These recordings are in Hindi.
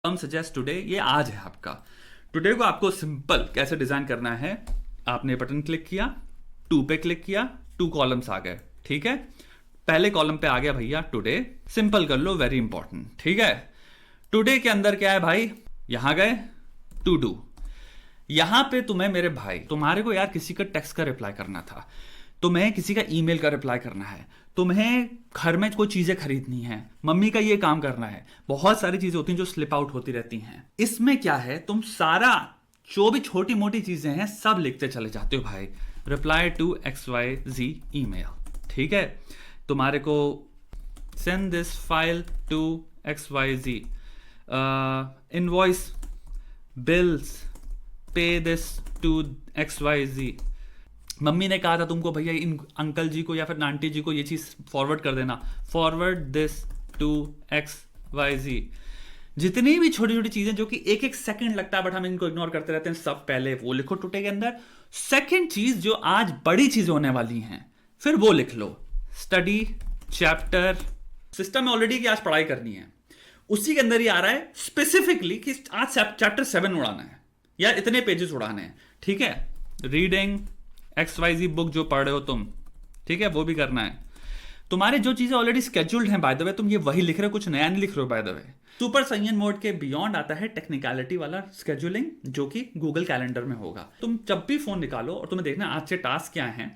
सजेस्ट टुडे, ये आज है आपका। टुडे को आपको सिंपल कैसे डिजाइन करना है, आपने बटन क्लिक किया, टू पे क्लिक किया, टू कॉलम्स आ गए। ठीक है, पहले कॉलम पे आ गया भैया टुडे, सिंपल कर लो, वेरी इंपॉर्टेंट। ठीक है, टुडे के अंदर क्या है भाई, यहां गए टू डू, यहां पे तुम्हें मेरे भाई तुम्हारे को यार किसी का टेक्स्ट का रिप्लाई करना था, तुम्हें किसी का ईमेल का रिप्लाई करना है, तुम्हें घर में कोई चीजें खरीदनी है, मम्मी का ये काम करना है, बहुत सारी चीजें होती हैं जो स्लिप आउट होती रहती हैं। इसमें क्या है, तुम सारा जो भी छोटी मोटी चीजें हैं सब लिखते चले जाते हो भाई, रिप्लाई टू XYZ ईमेल। ठीक है, तुम्हारे को send this file to XYZ, invoice, bills, pay this to XYZ। Mummy ने कहा था तुमको भैया इन अंकल जी को या फिर आंटी जी को ये चीज फॉरवर्ड कर देना, फॉरवर्ड दिस टू XYZ। जितनी भी छोटी छोटी चीजें जो कि एक एक सेकंड लगता है बट हम इनको इग्नोर करते रहते हैं, सब पहले वो लिखो टुडे के अंदर। सेकंड चीज जो आज बड़ी चीजें होने वाली हैं, फिर वो लिख लो, स्टडी चैप्टर, सिस्टम में ऑलरेडी कि आज पढ़ाई करनी है, उसी के अंदर ही आ रहा है स्पेसिफिकली कि आज चैप्टर 7 उड़ाना है या इतने पेजेस उड़ाने हैं। ठीक है, रीडिंग XYZ बुक जो पढ़ रहे हो तुम, ठीक है, वो भी करना है। तुम्हारे जो चीजें ऑलरेडी स्केड्यूल्ड हैं बाय द वे, तुम ये वही लिख रहे हो, कुछ नया नहीं लिख रहे हो by the way. Super Saiyan mode के बियॉन्ड आता है टेक्निकलिटी वाला स्केड्यूलिंग, जो कि गूगल कैलेंडर में होगा। तुम जब भी फोन निकालो और तुम्हें देखना आज से टास्क क्या है,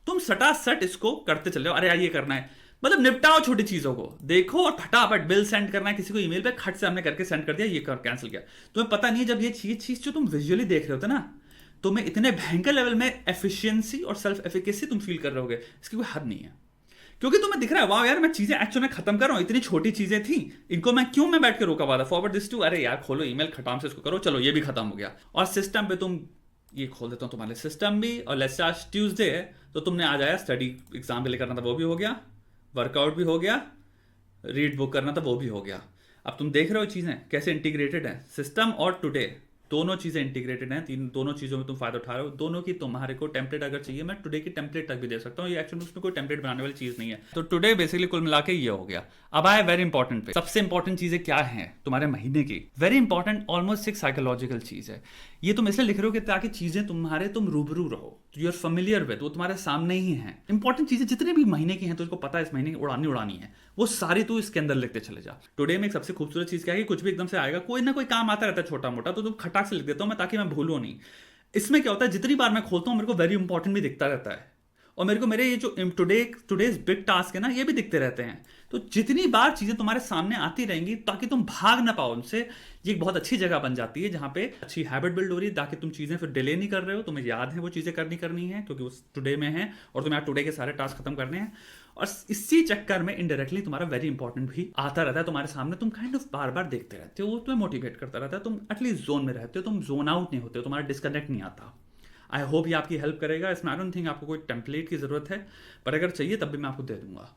तुम सटासट इसको करते चले हो। अरे यार ये करना है, मतलब निपटाओ छोटी चीजों को, देखो और फटाफट बिल सेंड करना है किसी को ईमेल पे, खट से हमने करके सेंड कर दिया, ये कैंसिल किया। तुम्हें पता नहीं है जब ये चीज जो तुम विजुअली देख रहे होते ना, तुम्हें इतने भयंकर लेवल में एफिशिएंसी और सेल्फ एफिकेसी तुम फील कर रहे होगे, इसकी कोई हद नहीं है। क्योंकि तुम्हें दिख रहा है वाह यार मैं चीजें एक्चुअली में खत्म कर रहा हूं, इतनी छोटी चीजें थी, इनको मैं बैठ के रोका हुआ था, फॉरवर्ड दिस टू, अरे यार खोलो ईमेल, खटाम से इसको करो, चलो ये भी खत्म हो गया। और सिस्टम पे तुम ये खोल देता हूं तुम्हारे सिस्टम भी, और लेट्स से आज ट्यूसडे है तो तुमने आज आया स्टडी एग्जाम के लिए करना था वो भी हो गया, वर्कआउट भी हो गया, रीड बुक करना था वो भी हो गया। अब तुम देख रहे हो चीजें कैसे इंटीग्रेटेड है, सिस्टम और टुडे दोनों चीजें इंटीग्रेटेड हैं, दोनों चीजों में तुम फायदा उठा रहे हो। दोनों की तुम्हारे को टेम्पलेट अगर चाहिए, मैं टुडे की टेम्पलेट तक भी दे सकता हूँ, ये एक्चुअली उसमें कोई टेम्पलेट बनाने वाली चीज नहीं है। तो टुडे बेसिकली कुल मिला के ये हो गया। अब आए वेरी इंपॉर्टेंट पे, सबसे इंपॉर्टेंट चीजें क्या है तुम्हारे महीने की, वेरी इंपॉर्टेंट, ऑलमोस्ट एक साइकोलॉजिकल चीज है। ये तुम इसलिए लिख रहे हो कि ताकि चीजें तुम्हारे तुम रूबरू रहो, यू आर फेमिलियर विद, वो तुम्हारे सामने ही है। इंपॉर्टेंट चीजें जितनी भी महीने की हैं तो उसको पता है इस महीने की उड़ानी है, वो सारी तू इसके अंदर लिखते चले जा। टुडे में एक सबसे खूबसूरत चीज क्या है कि कुछ भी एकदम से आएगा, कोई ना कोई काम आता रहता है छोटा मोटा, तो तुम खटाक से लिख देता हूं मैं ताकि मैं भूलूं नहीं। इसमें क्या होता है, जितनी बार मैं खोलता हूं मेरे को वेरी इंपॉर्टेंट भी दिखता रहता है, और मेरे को मेरे ये जो टुडेज बिग टास्क है ना, ये भी दिखते रहते हैं। तो जितनी बार चीजें तुम्हारे सामने आती रहेंगी ताकि तुम भाग ना पाओ उनसे, ये एक बहुत अच्छी जगह बन जाती है जहां पे अच्छी हैबिट बिल्ड हो रही है, ताकि तुम चीजें फिर डिले नहीं कर रहे हो, तुम्हें याद है वो चीजें करनी है क्योंकि वो टुडे में है और तुम्हें टुडे के सारे टास्क खत्म करने हैं। और इसी चक्कर में इनडायरेक्टली तुम्हारा वेरी इंपॉर्टेंट भी आता रहता है तुम्हारे सामने, तुम काइंड ऑफ बार बार देखते रहते हो, वो तुम्हें मोटिवेट करता रहता है, तुम एटलीस्ट जोन में रहते हो, तुम जोन आउट नहीं होते हो, तुम्हारा डिस्कनेक्ट नहीं आता। आई होप ये आपकी हेल्प करेगा। इसमें आई डोंट थिंक आपको कोई टेम्पलेट की जरूरत है, पर अगर चाहिए तब भी मैं आपको दे दूंगा।